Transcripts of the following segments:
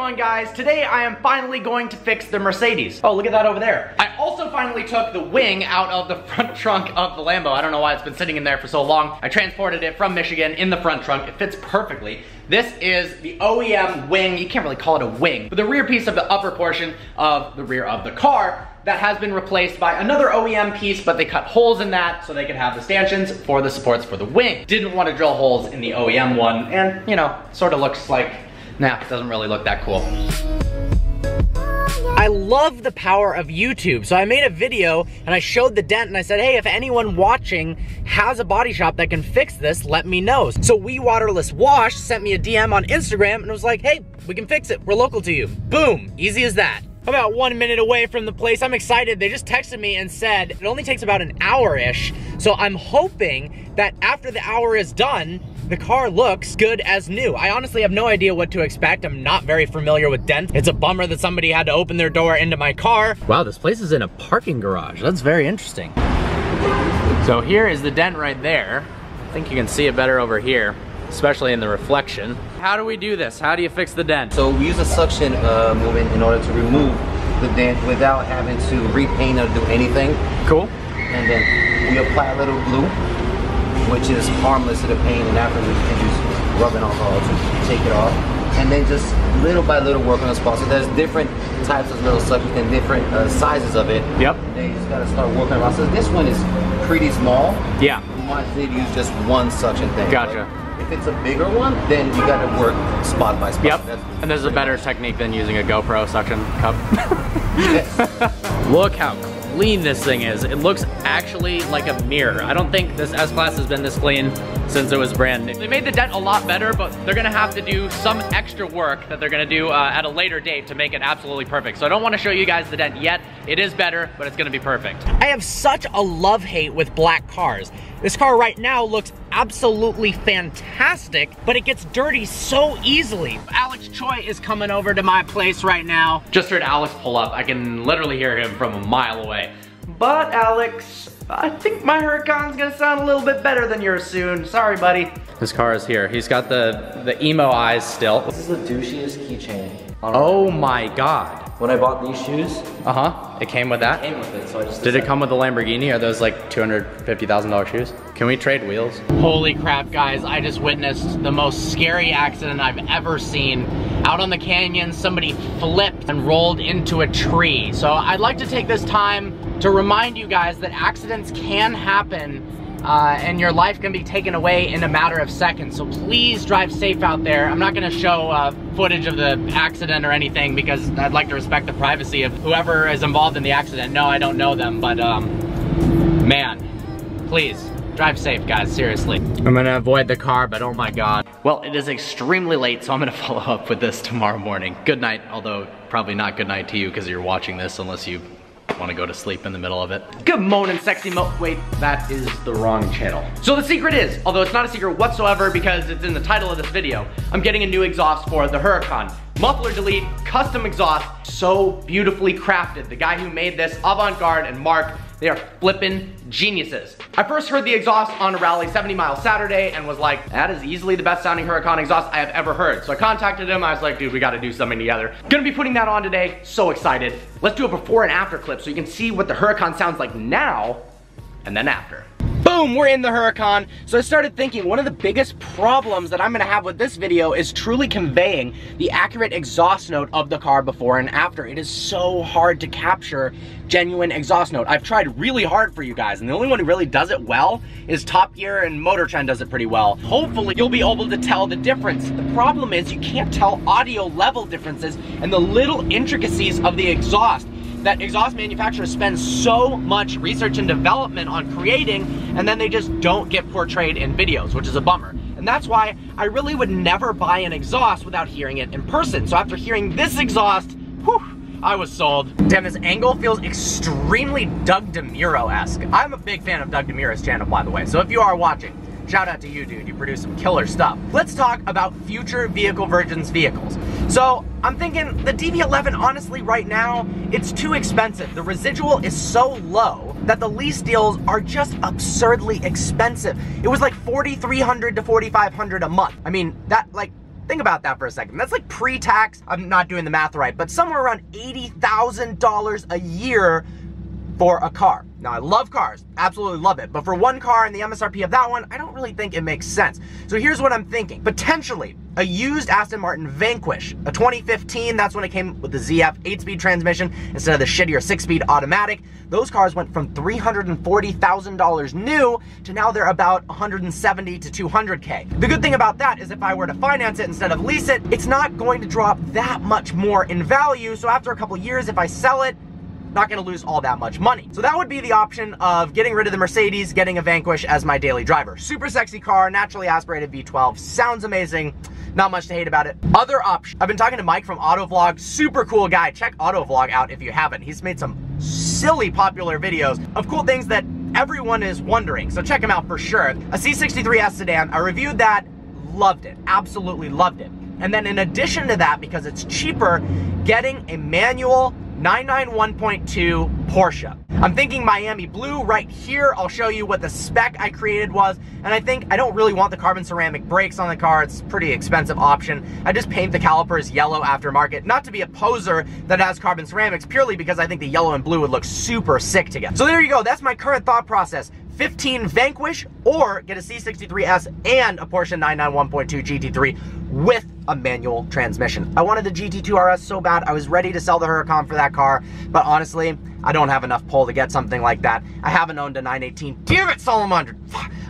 going, guys? Today I am finally going to fix the Mercedes. Oh, look at that over there. I also finally took the wing out of the front trunk of the Lambo. I don't know why it's been sitting in there for so long. I transported it from Michigan in the front trunk. It fits perfectly. This is the OEM wing. You can't really call it a wing, but the rear piece of the upper portion of the rear of the car that has been replaced by another OEM piece, but they cut holes in that so they could have the stanchions for the supports for the wing. Didn't want to drill holes in the OEM one, and you know, sort of looks like, nah, it doesn't really look that cool. I love the power of YouTube, so I made a video and I showed the dent and I said, hey, if anyone watching has a body shop that can fix this, let me know. So We Waterless Wash sent me a DM on Instagram and was like, hey, we can fix it, we're local to you. Boom, easy as that. About 1 minute away from the place. I'm excited. They just texted me and said it only takes about an hour-ish. So I'm hoping that after the hour is done, the car looks good as new. I honestly have no idea what to expect. I'm not very familiar with dents. It's a bummer that somebody had to open their door into my car. Wow, this place is in a parking garage. That's very interesting. So here is the dent right there. I think you can see it better over here, especially in the reflection. How do we do this? How do you fix the dent? So we use a suction movement in order to remove the dent without having to repaint or do anything. Cool. And then we apply a little glue, which is harmless to the paint, and after we can use rubbing alcohol to take it off. And then just little by little work on the spot. So there's different types of little suctions and different sizes of it. Yep. Then you just gotta start working around. So this one is pretty small. Yeah. I did use just one suction thing. Gotcha. If it's a bigger one, then you gotta work spot by spot. Yep, and there's a better technique than using a GoPro suction cup. Look how clean this thing is. It looks actually like a mirror. I don't think this S-Class has been this clean since it was brand new. They made the dent a lot better, but they're gonna have to do some extra work that they're gonna do at a later date to make it absolutely perfect. So I don't wanna show you guys the dent yet. It is better, but it's gonna be perfect. I have such a love-hate with black cars. This car right now looks absolutely fantastic, but it gets dirty so easily. Alex Choi is coming over to my place right now. Just heard Alex pull up. I can literally hear him from a mile away. But Alex, I think my Huracan's gonna sound a little bit better than yours soon. Sorry, buddy. This car is here. He's got the emo eyes still. This is the douchiest keychain. Oh my God. When I bought these shoes, it came with that? it came with it, so I just Did it come with the Lamborghini? Are those like $250,000 shoes? Can we trade wheels? Holy crap, guys. I just witnessed the most scary accident I've ever seen. Out on the canyon, somebody flipped and rolled into a tree. So I'd like to take this time to remind you guys that accidents can happen and your life can be taken away in a matter of seconds. So please drive safe out there. I'm not gonna show footage of the accident or anything because I'd like to respect the privacy of whoever is involved in the accident. No, I don't know them, but man, please drive safe, guys, seriously. I'm gonna avoid the car, but oh my God. Well, it is extremely late, so I'm gonna follow up with this tomorrow morning. Good night, although probably not good night to you because you're watching this unless you want to go to sleep in the middle of it. Good morning, sexy wait, that is the wrong channel. So the secret is, although it's not a secret whatsoever because it's in the title of this video, I'm getting a new exhaust for the Huracan. Muffler delete, custom exhaust, so beautifully crafted. The guy who made this, Avant-Garde and Mark, they are flippin' geniuses. I first heard the exhaust on a rally 70 Mile Saturday and was like, that is easily the best sounding Huracan exhaust I have ever heard. So I contacted him, I was like, dude, we gotta do something together. Gonna be putting that on today, so excited. Let's do a before and after clip so you can see what the Huracan sounds like now and then after. Boom, we're in the Huracan. So I started thinking one of the biggest problems that I'm gonna have with this video is truly conveying the accurate exhaust note of the car before and after. It is so hard to capture genuine exhaust note. I've tried really hard for you guys, and the only one who really does it well is Top Gear, and Motor Trend does it pretty well. Hopefully you'll be able to tell the difference. The problem is you can't tell audio level differences and the little intricacies of the exhaust that exhaust manufacturers spend so much research and development on creating, and then they just don't get portrayed in videos, which is a bummer. And that's why I really would never buy an exhaust without hearing it in person. So after hearing this exhaust, whew, I was sold. Damn, this angle feels extremely Doug DeMuro-esque. I'm a big fan of Doug DeMuro's channel, by the way, so if you are watching, shout out to you, dude. You produce some killer stuff. Let's talk about future vehicle versions vehicles. So I'm thinking the DB11, honestly, right now, it's too expensive. The residual is so low that the lease deals are just absurdly expensive. It was like $4,300 to $4,500 a month. I mean, that, like, Think about that for a second. That's like pre-tax, I'm not doing the math right, but somewhere around $80,000 a year for a car. Now, I love cars, absolutely love it, but for one car and the MSRP of that one, I don't really think it makes sense. So here's what I'm thinking. Potentially, a used Aston Martin Vanquish, a 2015, that's when it came with the ZF 8-speed transmission instead of the shittier 6-speed automatic. Those cars went from $340,000 new to now they're about $170 to $200K. The good thing about that is if I were to finance it instead of lease it, it's not going to drop that much more in value. So after a couple years, if I sell it, not gonna lose all that much money. So that would be the option of getting rid of the Mercedes, getting a Vanquish as my daily driver. Super sexy car, naturally aspirated V12, sounds amazing. Not much to hate about it. Other option, I've been talking to Mike from Autovlog, super cool guy. Check Autovlog out if you haven't. He's made some silly popular videos of cool things that everyone is wondering. So check him out for sure. A C63S sedan, I reviewed that, loved it, absolutely loved it. And then in addition to that, because it's cheaper, getting a manual 991.2 Porsche. I'm thinking Miami Blue right here. I'll show you what the spec I created was. And I think I don't really want the carbon ceramic brakes on the car. It's a pretty expensive option. I just paint the calipers yellow aftermarket. Not to be a poser that has carbon ceramics, purely because I think the yellow and blue would look super sick together. So there you go. That's my current thought process. 15 Vanquish or get a C63S and a Porsche 991.2 GT3 with a manual transmission. I wanted the GT2 RS so bad. I was ready to sell the Huracan for that car, but honestly, I don't have enough pull to get something like that. I haven't owned a 918. Damn it, Solomon!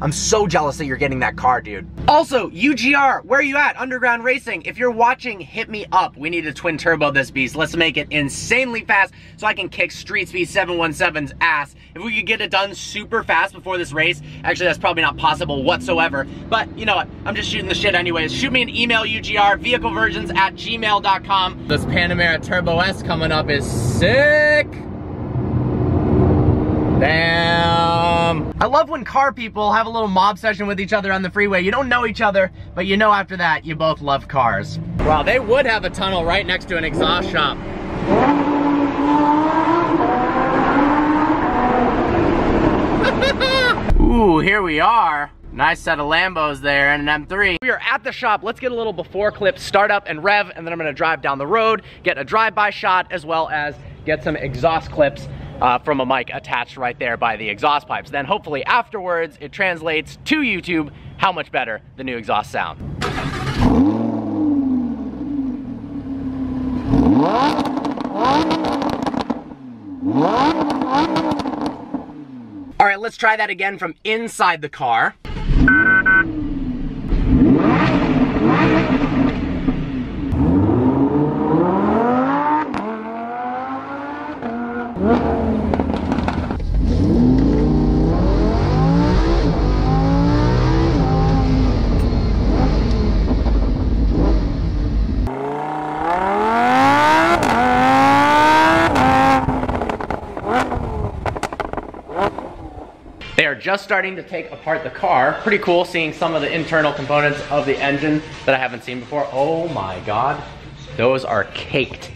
I'm so jealous that you're getting that car, dude. Also, UGR, where are you at? Underground Racing. If you're watching, hit me up. We need to twin turbo this beast. Let's make it insanely fast so I can kick Street Speed 717's ass. If we could get it done super fast before this race, actually that's probably not possible whatsoever, but you know what? I'm just shooting the shit anyways. Shoot me an email, UGR, vehiclevirgins@gmail.com. This Panamera Turbo S coming up is sick. Damn. I love when car people have a little mob session with each other on the freeway. You don't know each other, but you know after that, you both love cars. Wow, they would have a tunnel right next to an exhaust shop. Ooh, here we are. Nice set of Lambos there and an M3. We are at the shop. Let's get a little before clip, start up and rev, and then I'm gonna drive down the road, get a drive-by shot, as well as get some exhaust clips from a mic attached right there by the exhaust pipes. Then hopefully afterwards, it translates to YouTube how much better the new exhaust sound. All right, let's try that again from inside the car. They are just starting to take apart the car. Pretty cool seeing some of the internal components of the engine that I haven't seen before. Oh my God, those are caked.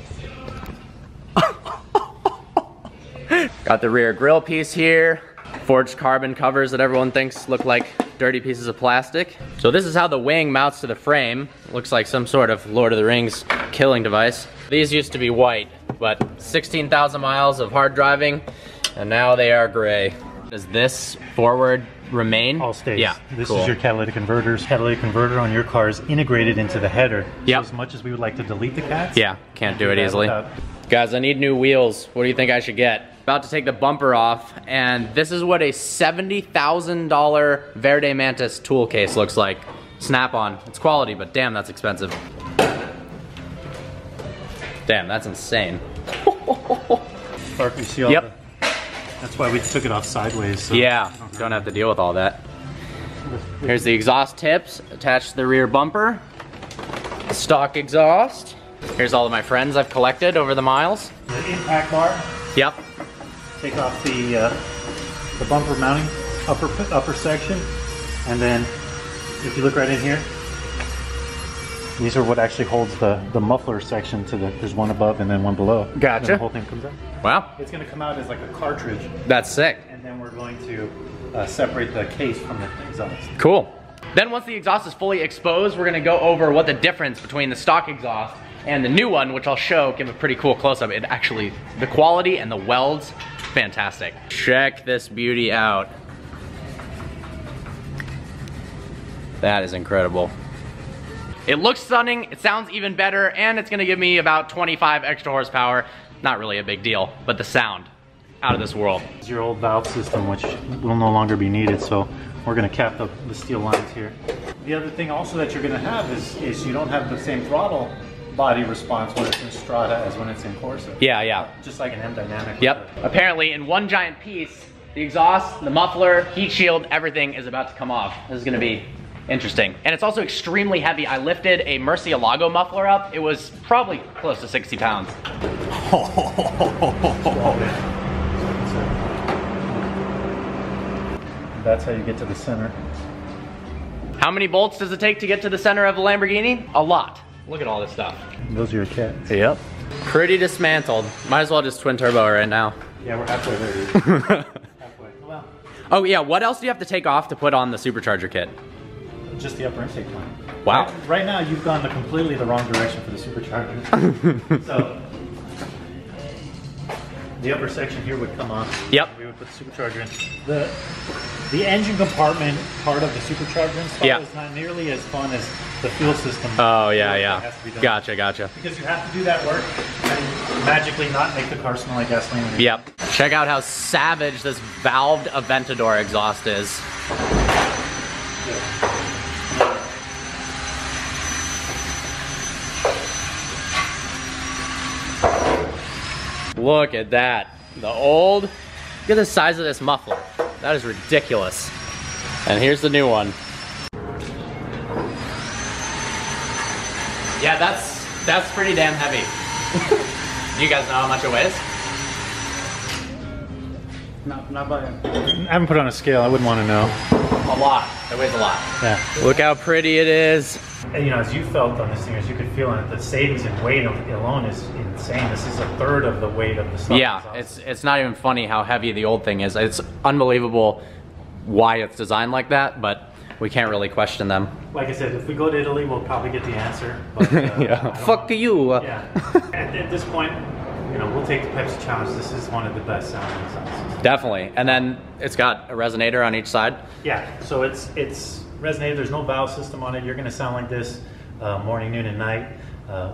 Got the rear grille piece here. Forged carbon covers that everyone thinks look like dirty pieces of plastic. So this is how the wing mounts to the frame. Looks like some sort of Lord of the Rings killing device. These used to be white, but 16,000 miles of hard driving, and now they are gray. Does this forward remain? All stays. Yeah, This cool. is your catalytic converters. Catalytic converter on your car is integrated into the header. Yep. So as much as we would like to delete the cats, Yeah, can't do it easily. without- Guys, I need new wheels. What do you think I should get? About to take the bumper off, and this is what a $70,000 Verde Mantis tool case looks like. Snap-on. It's quality, but damn, that's expensive. Damn, that's insane. Mark, you see all Yep. the, that's why we took it off sideways. So Yeah, don't have to deal with all that. Here's the exhaust tips attached to the rear bumper. Stock exhaust. Here's all of my friends I've collected over the miles. The impact bar. Yep. Take off the bumper mounting upper section, and then if you look right in here, these are what actually holds the muffler section to the. There's one above and then one below. Gotcha. And the whole thing comes out. Wow, It's going to come out as like a cartridge, that's sick. and then we're going to separate the case from the exhaust. Cool. Then once the exhaust is fully exposed, we're gonna go over what the difference between the stock exhaust and the new one, which I'll show, give a pretty cool close-up. It actually, the quality and the welds, fantastic. Check this beauty out. That is incredible. It looks stunning, it sounds even better, and it's gonna give me about 25 extra horsepower. Not really a big deal, but the sound, out of this world. It's your old valve system, which will no longer be needed, so we're gonna cap the steel lines here. The other thing also that you're gonna have is you don't have the same throttle body response when it's in Strada as when it's in Corsa. Yeah, yeah. Just like an M dynamic. Yep. Apparently, in one giant piece, the exhaust, the muffler, heat shield, everything is about to come off. This is gonna be interesting. And it's also extremely heavy. I lifted a Murcielago muffler up. It was probably close to 60 pounds. That's how you get to the center. How many bolts does it take to get to the center of a Lamborghini? A lot. Look at all this stuff. Those are your cats. Yep. Pretty dismantled. Might as well just twin turbo right now. Yeah, we're halfway there, dude. Halfway. Well, oh yeah, what else do you have to take off to put on the supercharger kit? just the upper intake line. Wow. Right now, you've gone the completely the wrong direction for the supercharger. So, the upper section here would come off. Yep. We would put the supercharger in. The engine compartment part of the supercharger install is not nearly as fun as the fuel system. Oh, yeah. Gotcha. Because you have to do that work and magically not make the car smell like gasoline. Yep. Check out how savage this valved Aventador exhaust is. Look at that. The old, look at the size of this muffler. That is ridiculous. And here's the new one. Yeah, that's pretty damn heavy. Do you guys know how much it weighs? Not by I haven't put it on a scale. I wouldn't want to know. A lot. It weighs a lot. Yeah. Look how pretty it is. And, you know, as you felt on this thing, as you could feel on it, the savings in weight alone is insane. This is a third of the weight of the stock. Yeah, it's not even funny how heavy the old thing is. It's unbelievable why it's designed like that, but we can't really question them. Like I said, if we go to Italy, we'll probably get the answer. But, yeah. Fuck you. Yeah. At this point, you know, we'll take the Pepsi challenge. This is one of the best sounding exhausts. Definitely. And then it's got a resonator on each side. Yeah. So it's resonated. There's no valve system on it. You're going to sound like this morning, noon, and night.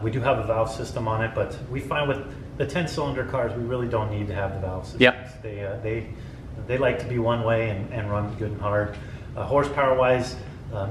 We do have a valve system on it, but we find with the 10-cylinder cars, we really don't need to have the valve system. Yep. They like to be one way and run good and hard. Horsepower-wise,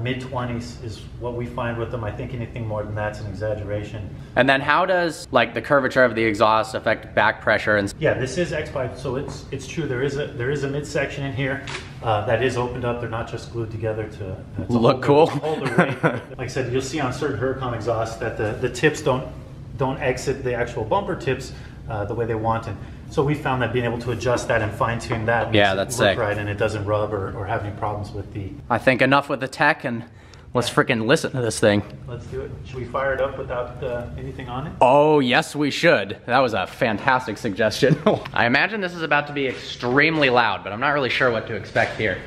mid-20s is what we find with them. I think anything more than that's an exaggeration. And then how does like the curvature of the exhaust affect back pressure? And yeah, this is X-Pipe, so it's true. There is a midsection in here that is opened up. They're not just glued together to look cool. Hold their weight. Like I said, you'll see on certain Huracan exhausts that the tips don't exit the actual bumper tips the way they want. And so we found that being able to adjust that and fine-tune that makes that's it look sick. right, and it doesn't rub or have any problems with the... I think enough with the tech, and let's freaking listen to this thing. Let's do it. Should we fire it up without anything on it? Oh, yes, we should. That was a fantastic suggestion. I imagine this is about to be extremely loud, but I'm not really sure what to expect here.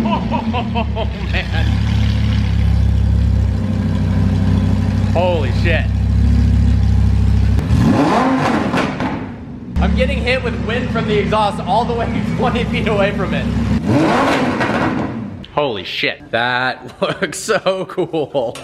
Oh, man. Holy shit. I'm getting hit with wind from the exhaust all the way 20 feet away from it. Holy shit. That looks so cool.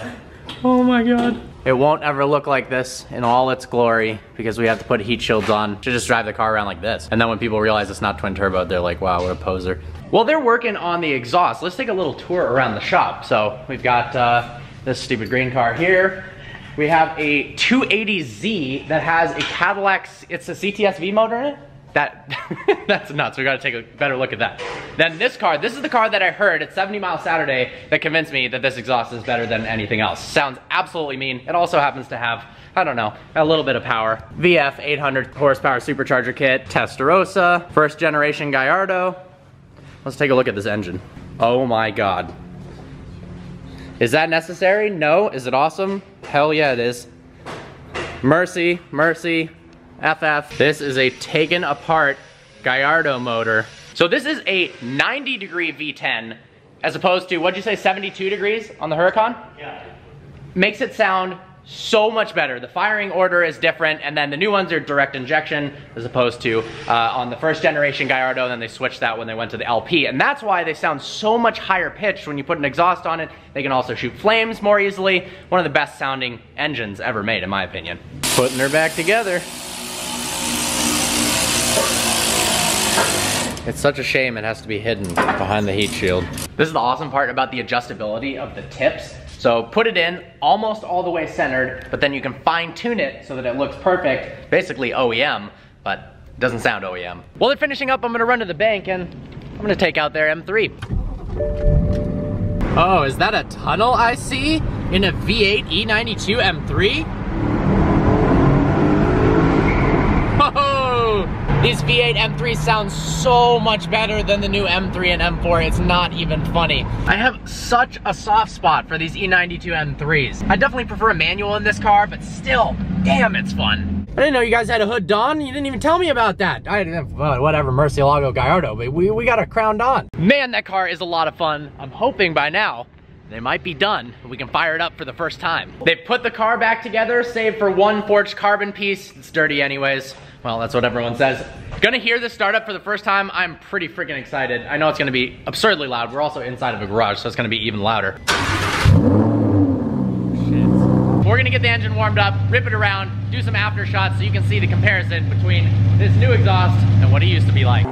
Oh my god. It won't ever look like this in all its glory because we have to put heat shields on to just drive the car around like this. And then when people realize it's not twin turbo, they're like, wow, what a poser. Well, they're working on the exhaust. Let's take a little tour around the shop. So we've got this stupid green car here. We have a 280Z that has a Cadillac, it's a CTS-V motor in it? That's nuts, we gotta take a better look at that. Then this car, this is the car that I heard at 70 Mile Saturday that convinced me that this exhaust is better than anything else. Sounds absolutely mean. It also happens to have, I don't know, a little bit of power. VF 800 horsepower supercharger kit, Testarossa, first generation Gallardo. Let's take a look at this engine. Oh my god. Is that necessary? No. Is it awesome? Hell yeah it is. Mercy, FF. This is a taken apart Gallardo motor. So this is a 90-degree V10 as opposed to, what'd you say, 72 degrees on the Huracan? Yeah. Makes it sound so much better. The firing order is different, and then the new ones are direct injection as opposed to on the first generation Gallardo, and then they switched that when they went to the LP. And that's why they sound so much higher pitched when you put an exhaust on it. They can also shoot flames more easily. One of the best sounding engines ever made, in my opinion. Putting her back together. It's such a shame it has to be hidden behind the heat shield. This is the awesome part about the adjustability of the tips. So put it in almost all the way centered, but then you can fine tune it so that it looks perfect, basically OEM, but it doesn't sound OEM. While they're finishing up, I'm gonna run to the bank and I'm gonna take out their M3. Oh, is that a tunnel I see in a V8 E92 M3? Oh, these V8 M3s sound so much better than the new M3 and M4. It's not even funny. I have such a soft spot for these E92 M3s. I definitely prefer a manual in this car, but still, damn, it's fun. I didn't know you guys had a hood Don. You didn't even tell me about that. Whatever, Murcielago Gallardo, but we got a Crown Don. Man, that car is a lot of fun. I'm hoping by now they might be done and we can fire it up for the first time. They put the car back together, save for one forged carbon piece. It's dirty anyways. Well, that's what everyone says. Gonna hear this start up for the first time. I'm pretty freaking excited. I know it's gonna be absurdly loud. We're also inside of a garage, so it's gonna be even louder. Shit. We're gonna get the engine warmed up, rip it around, do some after shots so you can see the comparison between this new exhaust and what it used to be like.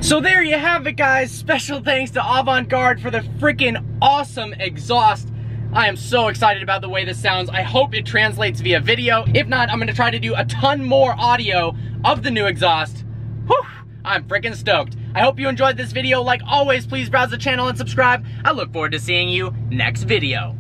So there you have it, guys. Special thanks to Avant-Garde for the freaking awesome exhaust. I am so excited about the way this sounds. I hope it translates via video. If not, I'm gonna try to do a ton more audio of the new exhaust. Whew, I'm freaking stoked. I hope you enjoyed this video. Like always, please browse the channel and subscribe. I look forward to seeing you next video.